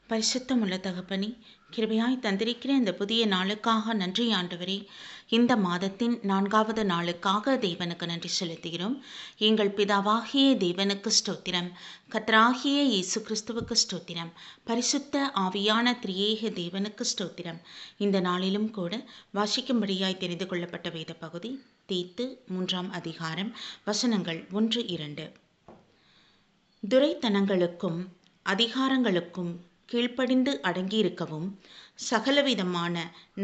பரிசுத்தமுள்ள தகப்பனே, கிருபையாய் தந்திருக்கிற இந்த புதிய நாளுக்காக நன்றி ஆண்டவரே. இந்த மாதத்தின் 4வது நாளுக்காக தேவனுக்கு நன்றி செலுத்துகிறோம். எங்கள் பிதாவாகிய தேவனுக்கு ஸ்தோத்திரம், கர்த்தராகிய இயேசு கிறிஸ்துவுக்கு ஸ்தோத்திரம், பரிசுத்த ஆவியான திரியேக தேவனுக்கு ஸ்தோத்திரம். இந்த நாளிலும் கூட வாசிக்கும்படியாய் தெரிந்து கொள்ளப்பட்ட வேத பகுதி தீத்து 3ஆம் அதிகாரம் வசனங்கள் 1-2. துரைத்தனங்களுக்கும் அதிகாரங்களுக்கும் கீழ்ப்படிந்து அடங்கியிருக்கவும், சகலவிதமான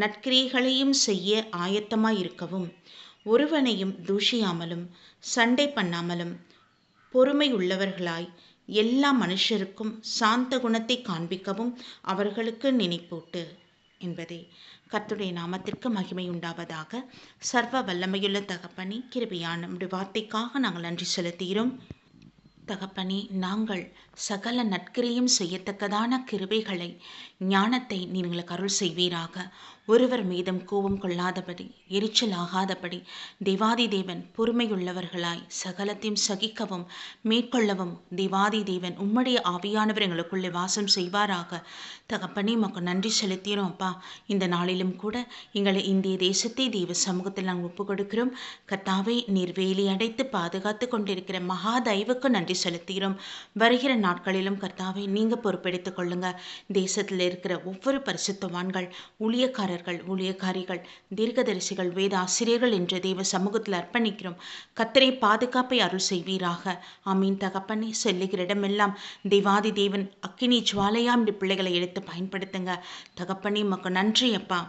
நற்கிரியைகளையும் செய்ய ஆயத்தமாயிருக்கவும், ஒருவனையும் தூஷியாமலும் சண்டை பண்ணாமலும் பொறுமையுள்ளவர்களாய் எல்லா மனுஷருக்கும் சாந்த குணத்தை காண்பிக்கவும் அவர்களுக்கு நினைப்பூட்டு என்பதே. கர்த்தருடைய நாமத்திற்கு மகிமை உண்டாவதாக. சர்வ வல்லமையுள்ள தகப்பனே, கிருபையான நம்முடைய வார்த்தைக்காக நாங்கள் நன்றி செலுத்துகிறோம். தகப்பனே, நாங்கள் சகல நற்கிரியும் செய்யத்தக்கதான கிருபைகளை, ஞானத்தை நீங்கள் அருள் செய்வீராக. ஒருவர் மீதும் கோபம் கொள்ளாதபடி, எரிச்சல் ஆகாதபடி தேவாதி தேவன் பொறுமையுள்ளவர்களாய் சகலத்தையும் சகிக்கவும் மேற்கொள்ளவும் தேவாதி தேவன் உம்முடைய ஆவியானவர் எங்களுக்குள்ளே வாசம் செய்வாராக. தகப்பனே, உமக்கு நன்றி செலுத்தினோம் அப்பா. இந்த நாளிலும் கூட எங்களை இந்திய தேசத்தை தெய்வ சமூகத்தில் நாங்கள் ஒப்புக் கொடுக்கிறோம். கர்த்தாவே, நீர் வேலி அடைத்து பாதுகாத்து கொண்டிருக்கிற மகா தயவுக்கு நன்றி செலுத்துகிறோம். வருகிற நாட்களிலும் கர்த்தாவே, நீங்க பொறுப்பெடுத்துக் கொள்ளுங்க. தேசத்தில் இருக்கிற ஒவ்வொரு பரிசுத்தவான்கள், ஊழியக்காரிகள், தீர்க்கதரிசிகள், வேத ஆசிரியர்கள் என்ற தெய்வ சமூகத்தில் அர்ப்பணிக்கிறோம். கர்த்தரை பாதுகாப்பை அருள் செய்வீராக. ஆமீன். தகப்பனே, செல்லுகிற இடமெல்லாம் தேவாதி தேவன் அக்கினி ஜுவாலையாம் பிள்ளைகளை எடுத்து பயன்படுத்துங்க. தகப்பனே, உமக்கு நன்றி அப்பா.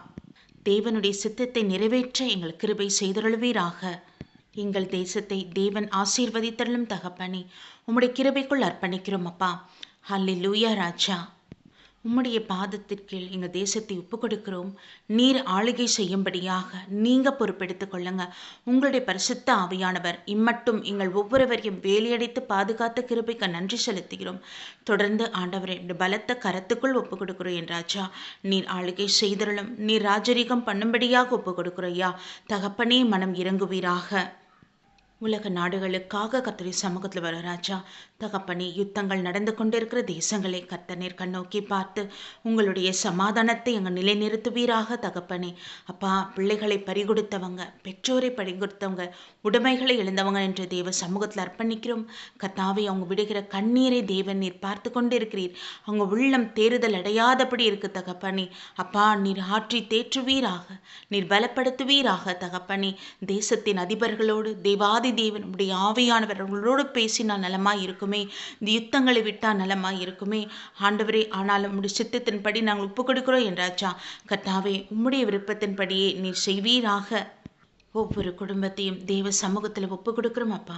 தேவனுடைய சித்தத்தை நிறைவேற்ற எங்கள் கிருபை செய்தருள்வீராக. எங்கள் தேசத்தை தேவன் ஆசீர்வதித்தருளும் தகப்பனே. உம்முடைய கிருபைக்குள் அர்ப்பணிக்கிறோம் அப்பா. ஹல்லேலூயா ராஜா. உம்முடைய பாதத்திற்கு எங்கள் தேசத்தை ஒப்புக் கொடுக்கிறோம். நீர் ஆளுகை செய்யும்படியாக நீங்க பொறுப்பெடுத்துக் கொள்ளுங்க. உங்களுடைய பரிசுத்த ஆவியானவர் இம்மட்டும் எங்கள் ஒவ்வொருவரையும் வேலையடைத்து பாதுகாத்த கிருபைக்கு நன்றி செலுத்துகிறோம். தொடர்ந்து ஆண்டவரை பலத்த கரத்துக்குள் ஒப்புக் கொடுக்கிறோம் என் ராஜா. நீர் ஆளுகை செய்தருளும். நீர் ராஜரீகம் பண்ணும்படியாக ஒப்புக் கொடுக்கிறோயா. தகப்பனே, மனம் இறங்குவீராக. உலக நாடுகளுக்காக கர்த்தருடைய சமூகத்தில் வர ராஜா. தகப்பனே, யுத்தங்கள் நடந்து கொண்டிருக்கிற தேசங்களை கர்த்தர் கண்ணோக்கி பார்த்து உங்களுடைய சமாதானத்தை அங்கே நிலைநிறுத்துவீராக. தகப்பனே அப்பா, பிள்ளைகளை பறிகொடுத்தவங்க, பெற்றோரை பறிகொடுத்தவங்க, உடைமைகளை இழந்தவங்க என்ற தேவ சமூகத்தில் அர்ப்பணிக்கிறோம். கர்த்தாவே, அவங்க விடுகிற கண்ணீரை தேவன் நீர் பார்த்து கொண்டு இருக்கிறீர். அவங்க உள்ளம் தேறுதல் அடையாதபடி இருக்கு தகப்பனே. அப்பா, நீர் ஆற்றி தேற்றுவீராக, நீர் பலப்படுத்துவீராக. தகப்பனே, தேசத்தின் அதிபர்களோடு தேவாதி தேவன் உடைய ஆவியானவர் அவர்களோடு பேசினால் நலமாய் இருக்குமே. இந்த யுத்தங்களை விட்டால் நலமாய் இருக்குமே ஆண்டவரே. ஆனாலும் உடைய சித்தத்தின்படி நாங்கள் ஒப்புக் கொடுக்கிறோம் என்றாச்சா. கர்த்தாவே, உம்முடைய விருப்பத்தின்படியே நீர் செய்வீராக. ஒவ்வொரு குடும்பத்தையும் தேவ சமூகத்தில் ஒப்புக் கொடுக்கிறோம் அப்பா.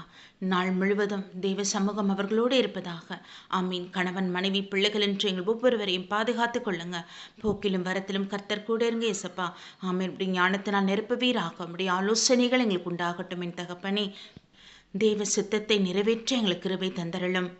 நாள் முழுவதும் தேவ சமூகம் அவர்களோடு இருப்பதாக. ஆமீன். கணவன், மனைவி, பிள்ளைகள் என்று எங்கள் ஒவ்வொருவரையும் பாதுகாத்து கொள்ளுங்க. போக்கிலும் வரத்திலும் கர்த்தர் கூட இருங்க ஏசப்பா. ஆமீன். இப்படி ஞானத்தினால் நிரப்புவீராக. அப்படி ஆலோசனைகள் எங்களுக்கு உண்டாகட்டும் என் தகப்பனே. தேவ சித்தத்தை நிறைவேற்ற எங்களுக்கு கிருபை தந்தருளும்.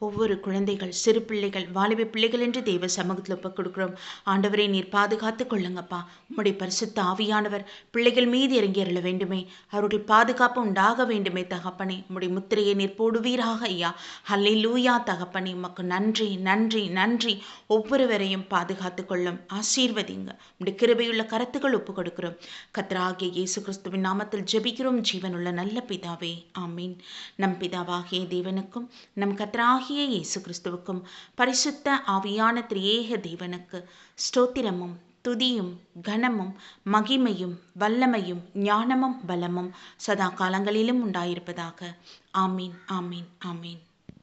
ஒவ்வொரு குழந்தைகள், சிறு பிள்ளைகள், வாலிப பிள்ளைகள் என்று தேவ சமூகத்தில் ஒப்புக் கொடுக்கிறோம். ஆண்டவரை நீர் பாதுகாத்து கொள்ளுங்கப்பா. உம்முடைய பரிசுத்த ஆவியானவர் பிள்ளைகள் மீது இறங்கி அருள வேண்டுமே. அவர்கள் பாதுகாப்பு உண்டாக வேண்டுமே தகப்பனே. உம்முடைய முத்திரையை நீர் போடுவீராக ஐயா. ஹல்லேலூயா தகப்பனே. உமக்கு நன்றி நன்றி நன்றி. ஒவ்வொருவரையும் பாதுகாத்து கொள்ளும். ஆசீர்வதிங்க. உம்முடைய கிருபையுள்ள கரத்துக்கள் ஒப்புக் கொடுக்கிறோம். கர்த்தராகிய இயேசு கிறிஸ்துவின் நாமத்தில் ஜெபிக்கிறோம் ஜீவனுள்ள நல்ல பிதாவே. ஆமீன். நம் பிதாவாகிய தேவனுக்கும் நம் கர்த்தராகிய இயேசு கிறிஸ்துவுக்கும் பரிசுத்த ஆவியான திரியேக தேவனுக்கு ஸ்தோத்திரமும் துதியும் கனமும் மகிமையும் வல்லமையும் ஞானமும் பலமும் சதா காலங்களிலும் உண்டாயிருப்பதாக. ஆமீன் ஆமீன் ஆமீன்.